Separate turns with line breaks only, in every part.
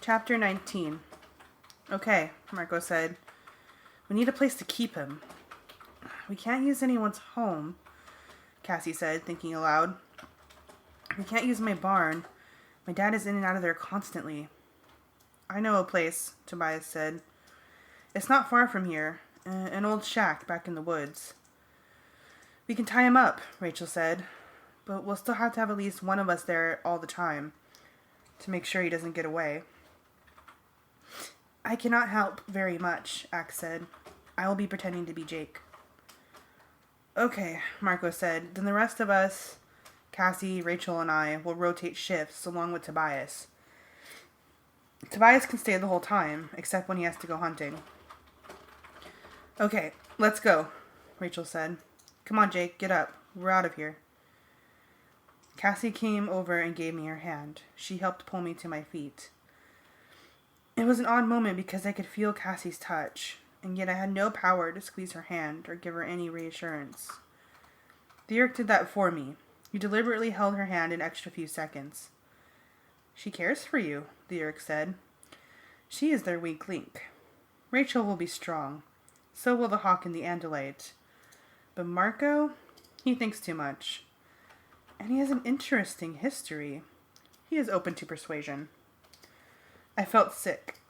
Chapter 19. Okay, Marco said. We need a place to keep him. We can't use anyone's home, Cassie said, thinking aloud. We can't use my barn. My dad is in and out of there constantly. I know a place, Tobias said. It's not far from here. An old shack back in the woods. We can tie him up, Rachel said. But we'll still have to have at least one of us there all the time to make sure he doesn't get away. I cannot help very much, Axe said. I will be pretending to be Jake. Okay, Marco said. Then the rest of us, Cassie, Rachel, and I, will rotate shifts along with Tobias. Tobias can stay the whole time, except when he has to go hunting. Okay, let's go, Rachel said. Come on, Jake, get up. We're out of here. Cassie came over and gave me her hand. She helped pull me to my feet. It was an odd moment because I could feel Cassie's touch, and yet I had no power to squeeze her hand or give her any reassurance. The Yerk did that for me. He deliberately held her hand an extra few seconds. She cares for you, the Yerk said. She is their weak link. Rachel will be strong. So will the hawk and the andalite. But Marco, he thinks too much. And he has an interesting history. He is open to persuasion. I felt sick.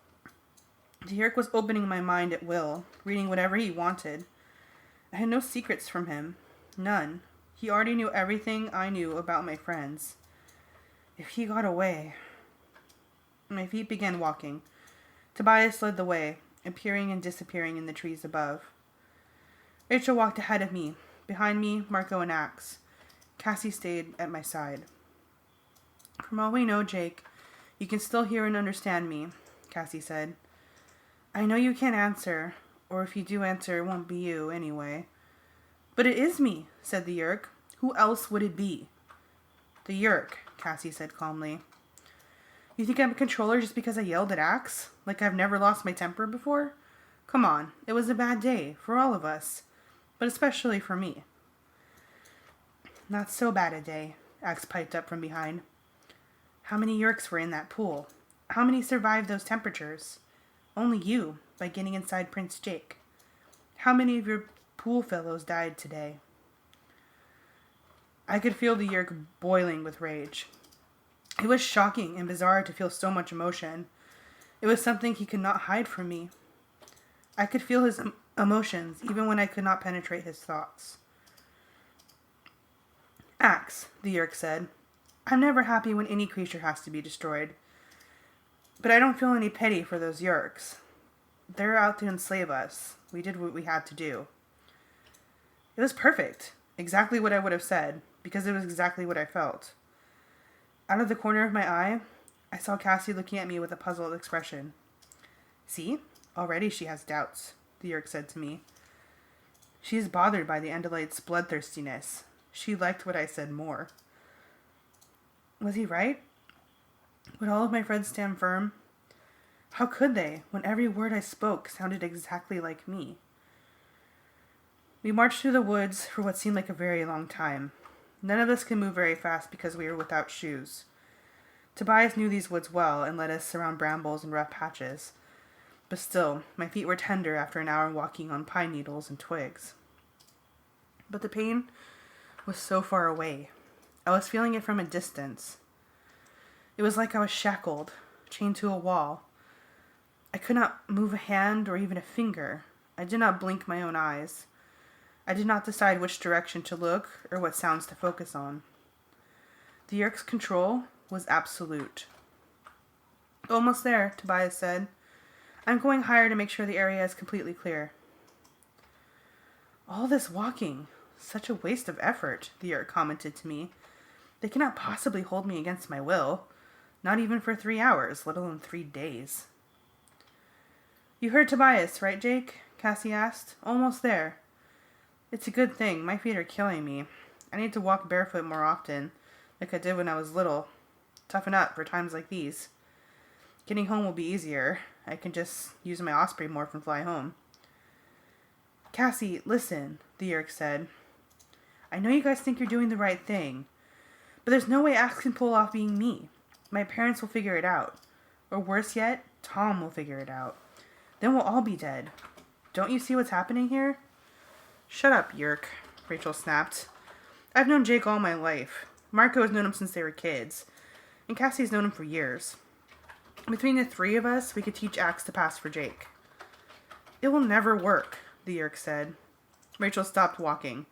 The Yerk was opening my mind at will, reading whatever he wanted. I had no secrets from him. None. He already knew everything I knew about my friends. If he got away... My feet began walking. Tobias led the way, appearing and disappearing in the trees above. Rachel walked ahead of me. Behind me, Marco and Axe. Cassie stayed at my side. From all we know, Jake, you can still hear and understand me, Cassie said. I know you can't answer, or if you do answer, it won't be you anyway. But it is me, said the Yerk. Who else would it be? The Yerk, Cassie said calmly. You think I'm a controller just because I yelled at Axe? Like I've never lost my temper before? Come on, it was a bad day for all of us, but especially for me. Not so bad a day, Axe piped up from behind. How many Yerks were in that pool? How many survived those temperatures? Only you, by getting inside Prince Jake. How many of your pool fellows died today? I could feel the Yerk boiling with rage. It was shocking and bizarre to feel so much emotion. It was something he could not hide from me. I could feel his emotions, even when I could not penetrate his thoughts. Axe, the Yerk said. I'm never happy when any creature has to be destroyed. But I don't feel any pity for those Yerks. They're out to enslave us. We did what we had to do. It was perfect. Exactly what I would have said, because it was exactly what I felt. Out of the corner of my eye, I saw Cassie looking at me with a puzzled expression. See? Already she has doubts, the Yerk said to me. She is bothered by the Andalite's bloodthirstiness. She liked what I said more. Was he right? Would all of my friends stand firm? How could they, when every word I spoke sounded exactly like me? We marched through the woods for what seemed like a very long time. None of us could move very fast because we were without shoes. Tobias knew these woods well and led us around brambles and rough patches. But still, my feet were tender after an hour walking on pine needles and twigs. But the pain was so far away. I was feeling it from a distance. It was like I was shackled, chained to a wall. I could not move a hand or even a finger. I did not blink my own eyes. I did not decide which direction to look or what sounds to focus on. The Yerk's control was absolute. Almost there, Tobias said. I'm going higher to make sure the area is completely clear. All this walking, such a waste of effort, the Yerk commented to me. They cannot possibly hold me against my will, not even for 3 hours, let alone 3 days. You heard Tobias, right, Jake? Cassie asked. Almost there. It's a good thing. My feet are killing me. I need to walk barefoot more often, like I did when I was little. Toughen up for times like these. Getting home will be easier. I can just use my osprey morph and fly home. Cassie, listen, the Yerk said. I know you guys think you're doing the right thing, but there's no way Axe can pull off being me. My parents will figure it out. Or worse yet, Tom will figure it out. Then we'll all be dead. Don't you see what's happening here? Shut up, Yerk, Rachel snapped. I've known Jake all my life. Marco has known him since they were kids. And Cassie's known him for years. Between the three of us, we could teach Axe to pass for Jake. It will never work, the Yerk said. Rachel stopped walking.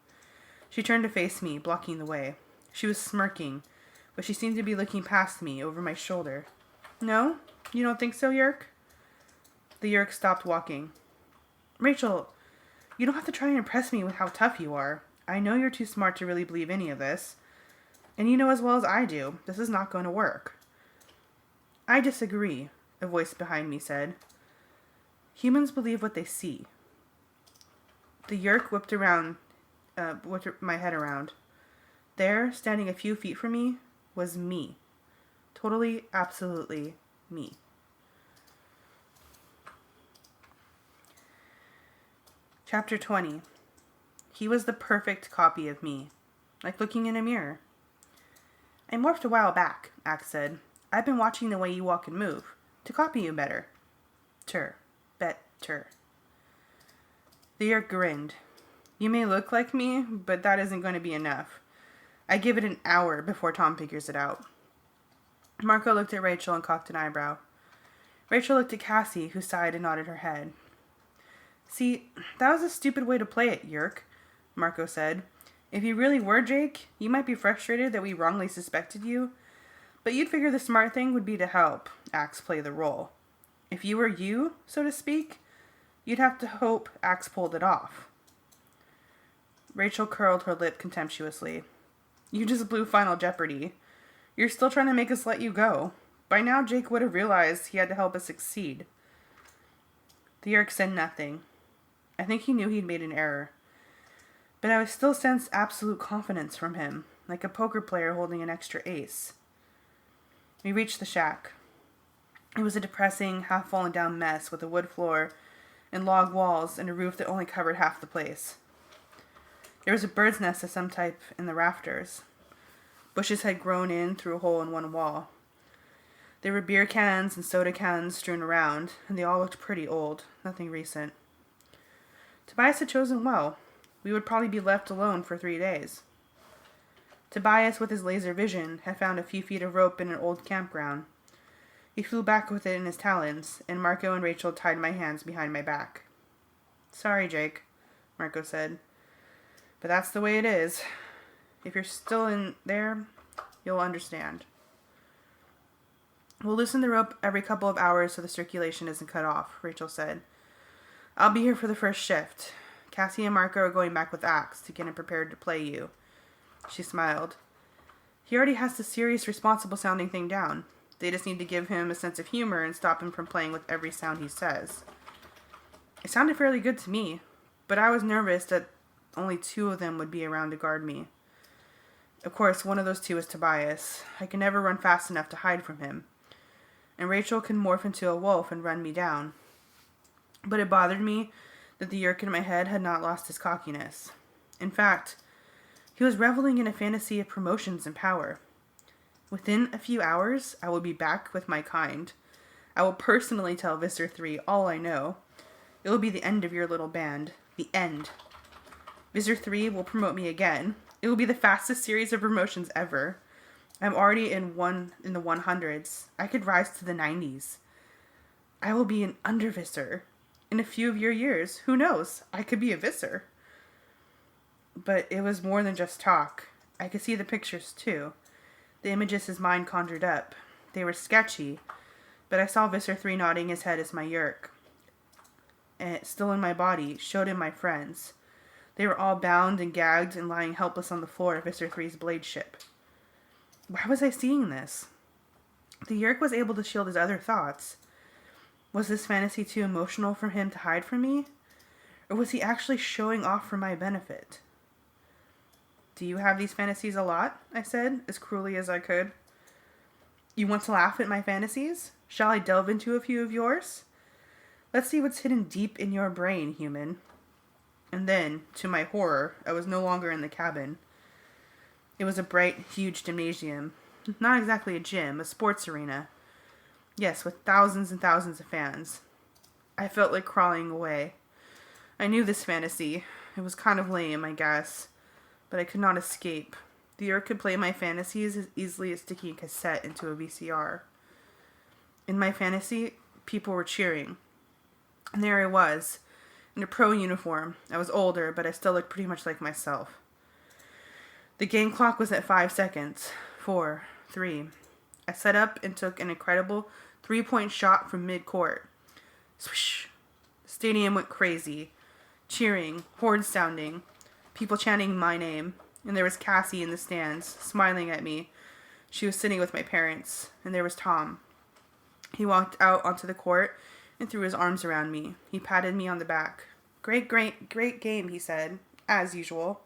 She turned to face me, blocking the way. She was smirking, but she seemed to be looking past me, over my shoulder. No? You don't think so, Yerk? The Yerk stopped walking. Rachel, you don't have to try and impress me with how tough you are. I know you're too smart to really believe any of this. And you know as well as I do, this is not going to work. I disagree, a voice behind me said. Humans believe what they see. The Yerk whipped my head around. There, standing a few feet from me, was me. Totally, absolutely me. Chapter 20. He was the perfect copy of me, like looking in a mirror. I morphed a while back, Axe said. I've been watching the way you walk and move, to copy you better. Better. The Yerk grinned. You may look like me, but that isn't going to be enough. I give it an hour before Tom figures it out. Marco looked at Rachel and cocked an eyebrow. Rachel looked at Cassie, who sighed and nodded her head. See, that was a stupid way to play it, Yerk, Marco said. If you really were Jake, you might be frustrated that we wrongly suspected you, but you'd figure the smart thing would be to help Axe play the role. If you were you, so to speak, you'd have to hope Axe pulled it off. Rachel curled her lip contemptuously. You just blew Final Jeopardy. You're still trying to make us let you go. By now, Jake would have realized he had to help us succeed. The Yerk said nothing. I think he knew he'd made an error. But I still sensed absolute confidence from him, like a poker player holding an extra ace. We reached the shack. It was a depressing, half-fallen-down mess with a wood floor and log walls and a roof that only covered half the place. There was a bird's nest of some type in the rafters. Bushes had grown in through a hole in one wall. There were beer cans and soda cans strewn around, and they all looked pretty old, nothing recent. Tobias had chosen well. We would probably be left alone for 3 days. Tobias, with his laser vision, had found a few feet of rope in an old campground. He flew back with it in his talons, and Marco and Rachel tied my hands behind my back. Sorry, Jake, Marco said. But that's the way it is. If you're still in there, you'll understand. We'll loosen the rope every couple of hours so the circulation isn't cut off, Rachel said. I'll be here for the first shift. Cassie and Marco are going back with Axe to get him prepared to play you. She smiled. He already has the serious, responsible-sounding thing down. They just need to give him a sense of humor and stop him from playing with every sound he says. It sounded fairly good to me, but I was nervous that only 2 of them would be around to guard me. Of course, one of those 2 is Tobias. I can never run fast enough to hide from him. And Rachel can morph into a wolf and run me down. But it bothered me that the Yerk in my head had not lost his cockiness. In fact, he was reveling in a fantasy of promotions and power. Within a few hours, I will be back with my kind. I will personally tell Visser 3 all I know. It will be the end of your little band. The end. Visser 3 will promote me again. It will be the fastest series of promotions ever. I'm already in the 100s. I could rise to the 90s. I will be an under-Visser. In a few of your years, who knows? I could be a Visser. But it was more than just talk. I could see the pictures too. The images his mind conjured up. They were sketchy, but I saw Visser 3 nodding his head as my Yerk. And still in my body, showed him my friends. They were all bound and gagged and lying helpless on the floor of Visser 3's blade ship. Why was I seeing this? The Yerk was able to shield his other thoughts. Was this fantasy too emotional for him to hide from me? Or was he actually showing off for my benefit? Do you have these fantasies a lot? I said, as cruelly as I could. You want to laugh at my fantasies? Shall I delve into a few of yours? Let's see what's hidden deep in your brain, human. And then, to my horror, I was no longer in the cabin. It was a bright, huge gymnasium. Not exactly a gym, a sports arena. Yes, with thousands and thousands of fans. I felt like crawling away. I knew this fantasy. It was kind of lame, I guess, but I could not escape. The Earth could play my fantasies as easily as sticking a cassette into a VCR. In my fantasy, people were cheering. And there I was, in a pro uniform. I was older, but I still looked pretty much like myself. The game clock was at 5 seconds. 4, 3. I set up and took an incredible 3-point shot from mid-court. Swish. The stadium went crazy. Cheering, horn sounding, people chanting my name. And there was Cassie in the stands, smiling at me. She was sitting with my parents. And there was Tom. He walked out onto the court and threw his arms around me. He patted me on the back. Great game, he said, as usual.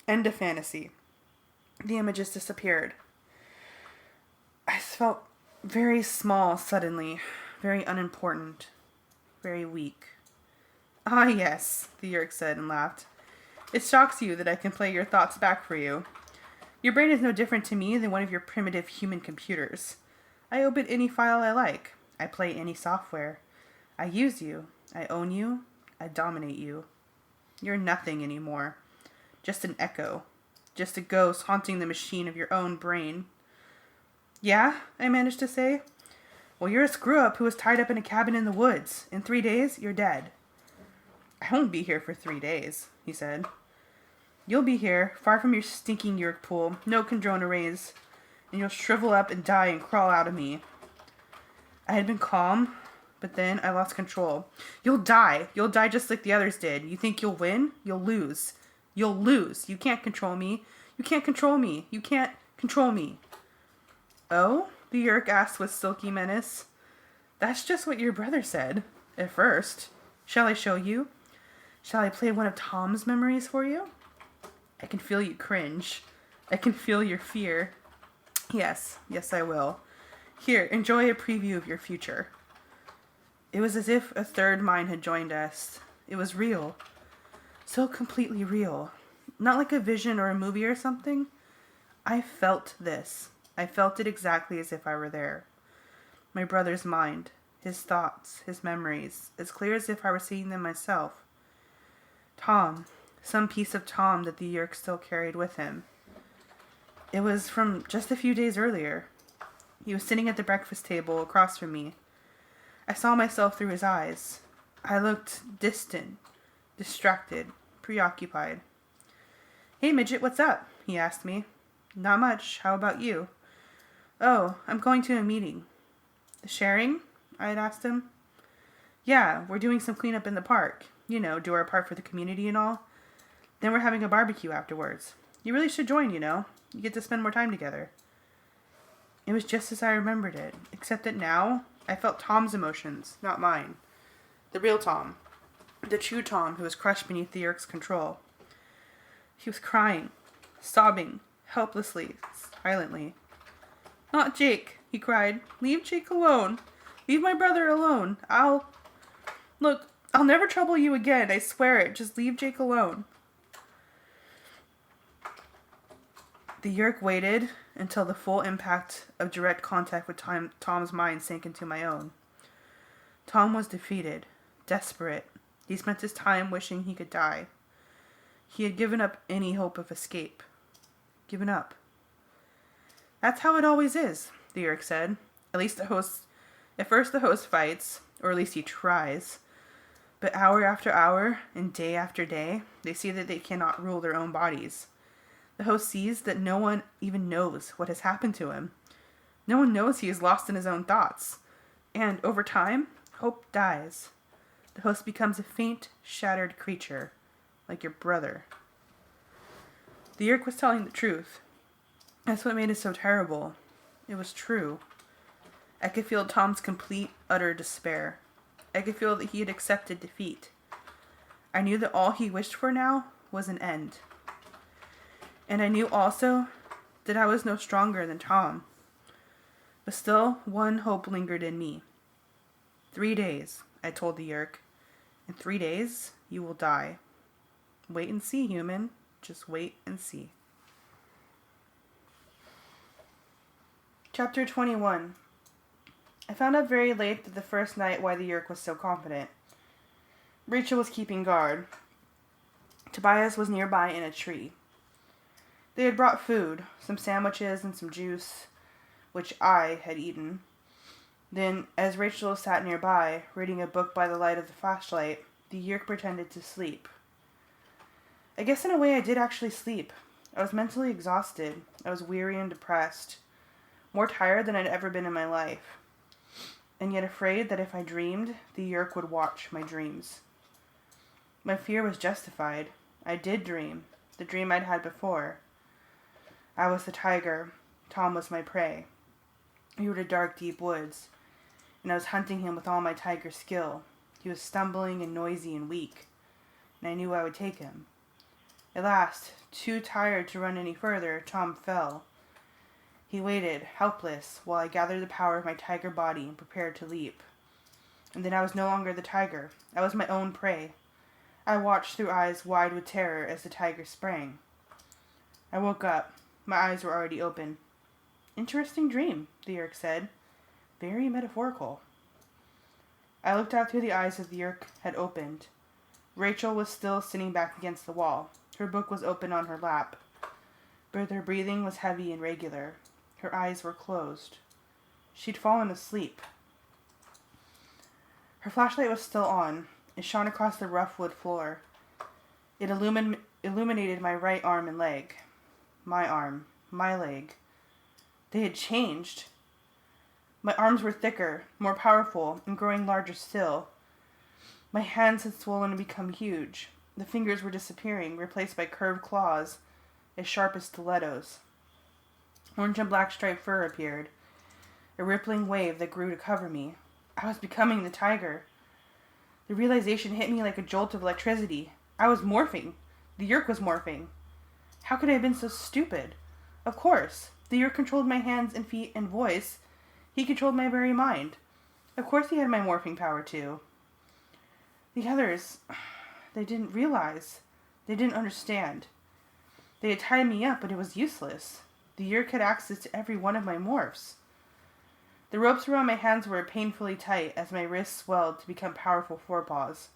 End of fantasy. The images disappeared. I felt very small suddenly, very unimportant, very weak. Ah, yes, the Yerk said and laughed. It shocks you that I can play your thoughts back for you. Your brain is no different to me than one of your primitive human computers. I open any file I like. I play any software. I use you. I own you. I dominate you. You're nothing anymore. Just an echo. Just a ghost haunting the machine of your own brain. Yeah, I managed to say. Well, you're a screw-up who was tied up in a cabin in the woods. In 3 days, you're dead. I won't be here for 3 days, he said. You'll be here, far from your stinking Yerk pool, no Condrona rays, and you'll shrivel up and die and crawl out of me. I had been calm, but then I lost control. You'll die. You'll die just like the others did. You think you'll win? You'll lose. You'll lose. You can't control me. You can't control me. You can't control me. Oh? The Yerk asked with silky menace. That's just what your brother said. At first. Shall I show you? Shall I play one of Tom's memories for you? I can feel you cringe. I can feel your fear. Yes, I will. Here, enjoy a preview of your future. It was as if a third mind had joined us. It was real. So completely real. Not like a vision or a movie or something. I felt this. I felt it exactly as if I were there. My brother's mind, his thoughts, his memories, as clear as if I were seeing them myself. Tom, some piece of Tom that the Yerk still carried with him. It was from just a few days earlier. He was sitting at the breakfast table across from me. I saw myself through his eyes. I looked distant, distracted, preoccupied. Hey, midget, what's up? He asked me. Not much. How about you? Oh, I'm going to a meeting. The sharing? I had asked him. Yeah, we're doing some cleanup in the park. You know, do our part for the community and all. Then we're having a barbecue afterwards. You really should join, you know. You get to spend more time together. It was just as I remembered it, except that now I felt Tom's emotions, not mine. The real Tom. The true Tom who was crushed beneath the Yerk's control. He was crying, sobbing, helplessly, silently. Not Jake, he cried. Leave Jake alone. Leave my brother alone. Look, I'll never trouble you again, I swear it. Just leave Jake alone. The Yerk waited until the full impact of direct contact with Tom's mind sank into my own. Tom was defeated, desperate. He spent his time wishing he could die. He had given up any hope of escape. Given up. That's how it always is, the Yerk said. At first the host fights, or at least he tries. But hour after hour, and day after day, they see that they cannot rule their own bodies. The host sees that no one even knows what has happened to him. No one knows he is lost in his own thoughts. And over time, hope dies. The host becomes a faint, shattered creature, like your brother. The Yerk was telling the truth. That's what made it so terrible. It was true. I could feel Tom's complete, utter despair. I could feel that he had accepted defeat. I knew that all he wished for now was an end. And I knew also that I was no stronger than Tom. But still, one hope lingered in me. 3 days, I told the Yerk. In 3 days, you will die. Wait and see, human. Just wait and see. Chapter 21. I found out very late that the first night why the Yeerk was so confident. Rachel was keeping guard. Tobias was nearby in a tree. They had brought food, some sandwiches and some juice, which I had eaten. Then, as Rachel sat nearby, reading a book by the light of the flashlight, the Yeerk pretended to sleep. I guess in a way I did actually sleep. I was mentally exhausted. I was weary and depressed. More tired than I'd ever been in my life. And yet afraid that if I dreamed, the Yeerk would watch my dreams. My fear was justified. I did dream. The dream I'd had before. I was the tiger. Tom was my prey. We were in dark, deep woods, and I was hunting him with all my tiger skill. He was stumbling and noisy and weak, and I knew I would take him. At last, too tired to run any further, Tom fell. He waited, helpless, while I gathered the power of my tiger body and prepared to leap. And then I was no longer the tiger. I was my own prey. I watched through eyes wide with terror as the tiger sprang. I woke up. My eyes were already open. Interesting dream, the Yeerk said. Very metaphorical. I looked out through the eyes as the Yeerk had opened. Rachel was still sitting back against the wall. Her book was open on her lap, but her breathing was heavy and regular. Her eyes were closed. She'd fallen asleep. Her flashlight was still on. It shone across the rough wood floor. It illuminated my right arm and leg. My arm. My leg. They had changed. My arms were thicker, more powerful, and growing larger still. My hands had swollen and become huge. The fingers were disappearing, replaced by curved claws as sharp as stilettos. Orange and black striped fur appeared, a rippling wave that grew to cover me. I was becoming the tiger. The realization hit me like a jolt of electricity. I was morphing. The Yeerk was morphing. How could I have been so stupid? Of course, the Yeerk controlled my hands and feet and voice. He controlled my very mind. Of course he had my morphing power too. The others, they didn't realize. They didn't understand. They had tied me up, but it was useless. The Yeerk had access to every one of my morphs. The ropes around my hands were painfully tight as my wrists swelled to become powerful forepaws.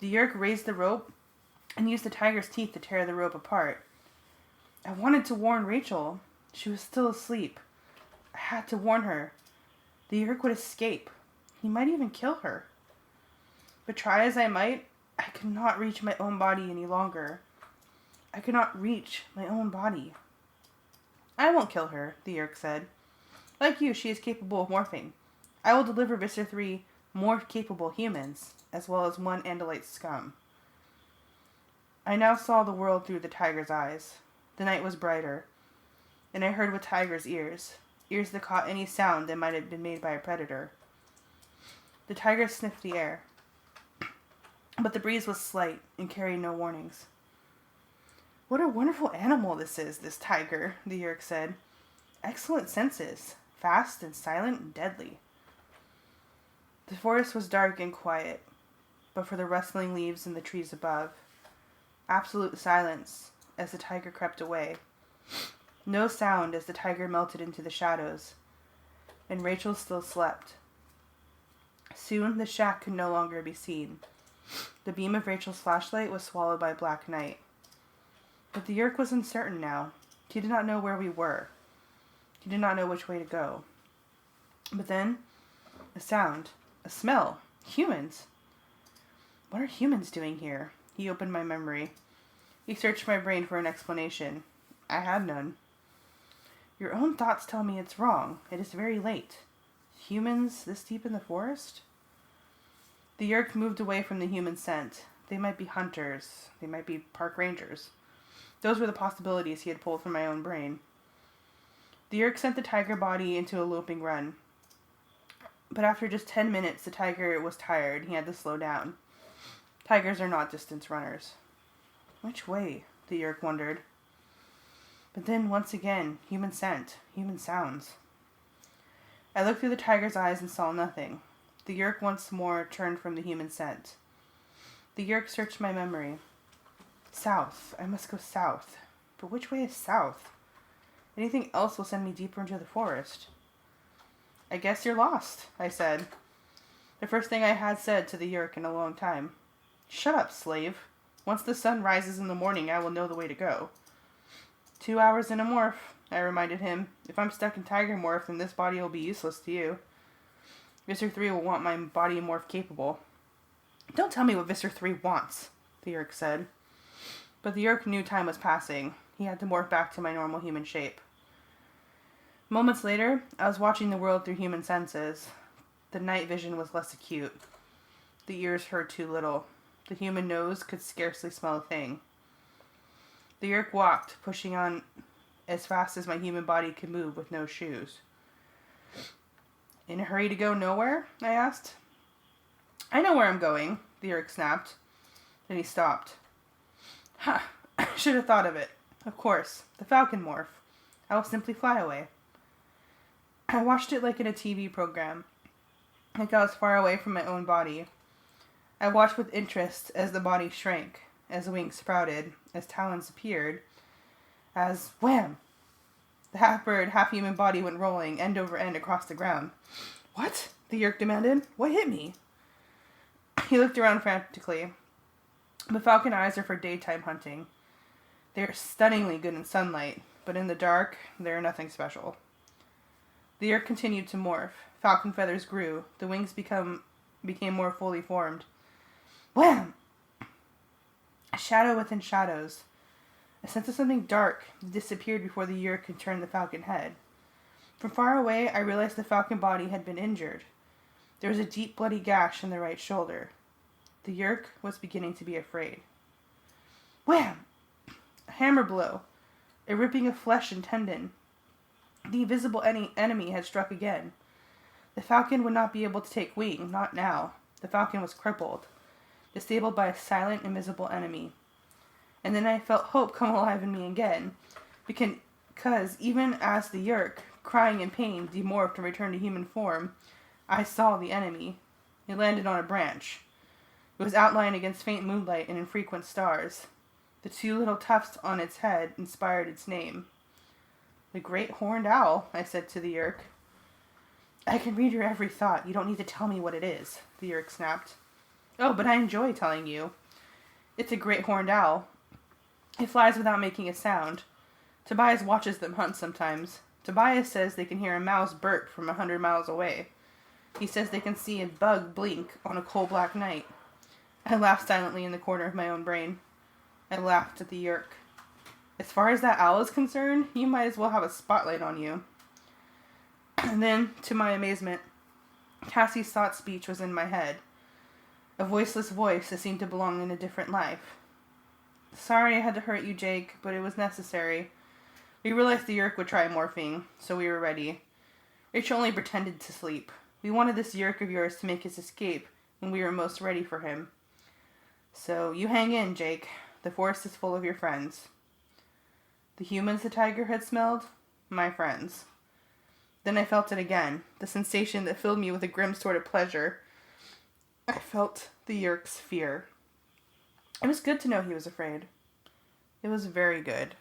The Yeerk raised the rope and used the tiger's teeth to tear the rope apart. I wanted to warn Rachel. She was still asleep. I had to warn her. The Yeerk would escape. He might even kill her. But try as I might, I could not reach my own body any longer. I could not reach my own body. I won't kill her, the Yeerk said. Like you, she is capable of morphing. I will deliver Visser 3 more capable humans, as well as one Andalite scum. I now saw the world through the tiger's eyes. The night was brighter, and I heard with tiger's ears that caught any sound that might have been made by a predator. The tiger sniffed the air, but the breeze was slight and carried no warnings. What a wonderful animal this is, this tiger, the Yeerk said. Excellent senses, fast and silent and deadly. The forest was dark and quiet, but for the rustling leaves in the trees above. Absolute silence as the tiger crept away. No sound as the tiger melted into the shadows, and Rachel still slept. Soon the shack could no longer be seen. The beam of Rachel's flashlight was swallowed by black night. But the Yeerk was uncertain now. He did not know where we were. He did not know which way to go. But then, a sound, a smell, humans. What are humans doing here? He opened my memory. He searched my brain for an explanation. I had none. Your own thoughts tell me it's wrong. It is very late. Humans this deep in the forest? The Yeerk moved away from the human scent. They might be hunters. They might be park rangers. Those were the possibilities he had pulled from my own brain. The Yeerk sent the tiger body into a loping run. But after just 10 minutes, the tiger was tired and he had to slow down. Tigers are not distance runners. Which way? The Yeerk wondered. But then, once again, human scent, human sounds. I looked through the tiger's eyes and saw nothing. The Yeerk once more turned from the human scent. The Yeerk searched my memory. South. I must go south. But which way is south? Anything else will send me deeper into the forest. I guess you're lost, I said. The first thing I had said to the Yeerk in a long time. Shut up, slave. Once the sun rises in the morning, I will know the way to go. 2 hours in a morph, I reminded him. If I'm stuck in tiger morph, then this body will be useless to you. Visser 3 will want my body morph capable. Don't tell me what Visser 3 wants, the Yeerk said. But the Yeerk knew time was passing. He had to morph back to my normal human shape. Moments later, I was watching the world through human senses. The night vision was less acute. The ears heard too little. The human nose could scarcely smell a thing. The Yeerk walked, pushing on as fast as my human body could move with no shoes. In a hurry to go nowhere? I asked. I know where I'm going, the Yeerk snapped. Then he stopped. Ha! I should have thought of it. Of course, the falcon morph. I will simply fly away. I watched it like in a TV program, like I was far away from my own body. I watched with interest as the body shrank, as wings sprouted, as talons appeared, as wham! The half-bird, half-human body went rolling, end over end, across the ground. What? The Yeerk demanded. What hit me? He looked around frantically. The falcon eyes are for daytime hunting. They are stunningly good in sunlight, but in the dark, they are nothing special. The Yeerk continued to morph. Falcon feathers grew. The wings became more fully formed. Wham! A shadow within shadows. A sense of something dark disappeared before the Yeerk could turn the falcon head. From far away, I realized the falcon body had been injured. There was a deep bloody gash in the right shoulder. The Yeerk was beginning to be afraid. Wham! A hammer blow. A ripping of flesh and tendon. The invisible enemy had struck again. The falcon would not be able to take wing, not now. The falcon was crippled, disabled by a silent, invisible enemy. And then I felt hope come alive in me again, because even as the Yeerk, crying in pain, demorphed and returned to human form, I saw the enemy. It landed on a branch. It was outlined against faint moonlight and infrequent stars. The two little tufts on its head inspired its name. The Great Horned Owl, I said to the Yeerk. I can read your every thought. You don't need to tell me what it is, the Yeerk snapped. Oh, but I enjoy telling you. It's a great horned owl. It flies without making a sound. Tobias watches them hunt sometimes. Tobias says they can hear a mouse burp from 100 miles away. He says they can see a bug blink on a coal black night. I laughed silently in the corner of my own brain. I laughed at the Yeerk. As far as that owl is concerned, you might as well have a spotlight on you. And then, to my amazement, Cassie's thought speech was in my head. A voiceless voice that seemed to belong in a different life. Sorry I had to hurt you, Jake, but it was necessary. We realized the Yeerk would try morphing, so we were ready. Rachel only pretended to sleep. We wanted this Yeerk of yours to make his escape when we were most ready for him. So, you hang in, Jake. The forest is full of your friends. The humans the tiger had smelled? My friends. Then I felt it again, the sensation that filled me with a grim sort of pleasure. I felt the Yeerk's fear. It was good to know he was afraid. It was very good.